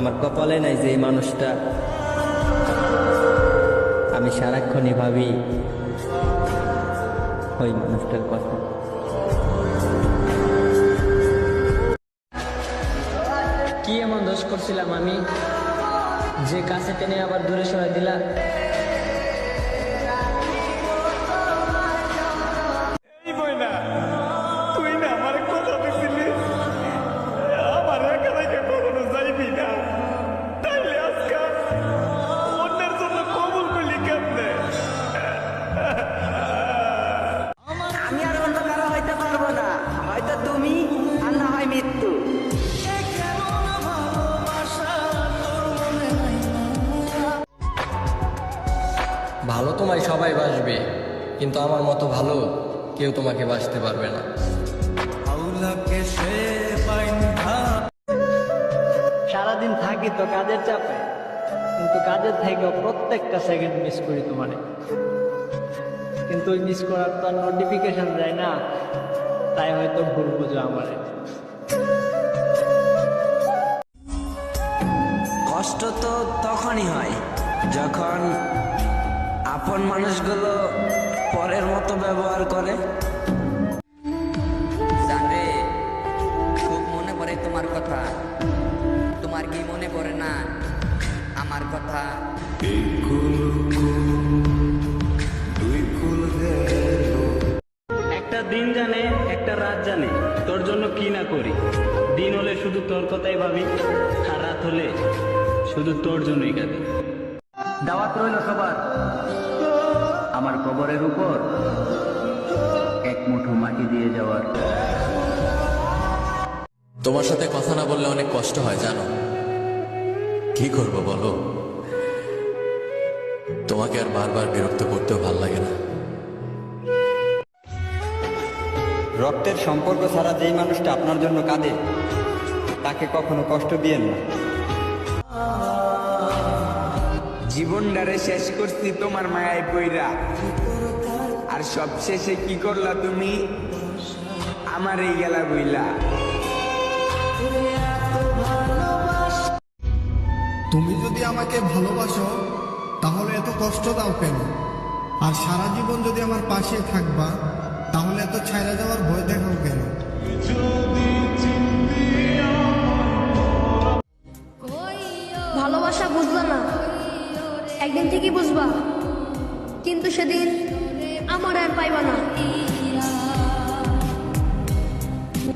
আমার কপালে নাই যে এই মানুষটা। আমি সারাক্ষণই ভাবি ওই মানুষটার কথা। কি এমন দোষ করছিলাম আমি যে কাছে টেনে আবার দূরে সরাই দিলা? আমি আর অন্য কারো হইতে পারবো না, হয়তো তুমি আর না হয় মৃত্যু। ভালো তোমায় সবাই বাসবে, কিন্তু আমার মতো ভালো কেউ তোমাকে বাসতে পারবে না। সারাদিন থাকি তো কাজের চাপে, কিন্তু কাজের থেকে প্রত্যেকটা সেকেন্ড মিস করি তোমারে। কিন্তু ওই মিস করার তো আর নোটিফিকেশন যায় না, তাই হয়তো ভুল বুঝো আমারে। কষ্ট তো তখনই হয় যখন আপন মানুষগুলো পরের মতো ব্যবহার করে। জানরে, খুব মনে পড়ে তোমার কথা। তোমার কি মনে পড়ে না আমার কথা? একটা দিন জানে একটা রাত জানে তোর জন্য কি না করি। দিন হলে শুধু তোর কথাই ভাবি, আর রাত হলে শুধু তোর জন্যই কাঁদি। দাওয়াত রইল সবার আমার কবরের উপর এক মুঠো মাটি দিয়ে যাওয়ার। তোমার সাথে কথা না বললে অনেক কষ্ট হয় জানো। কি করব বলো, তোমাকে আর বারবার বিরক্ত করতেও ভাল লাগে না। রক্তের সম্পর্ক ছাড়া যেই মানুষটা আপনার জন্য কাঁদে তাকে কখনো কষ্ট দিয়েন না। জীবনটারে শেষ করছি তোমার মায়ায় পইরা, আর সব শেষে কি করলা তুমি? আমার এই গেলা বইলা। তুমি যদি আমাকে ভালোবাসো তাহলে এত কষ্ট দাও কেন? আর সারা জীবন যদি আমার পাশে থাকবা তাহলে এত ছাইরা যাওয়ার ভয় দেখাও কেন?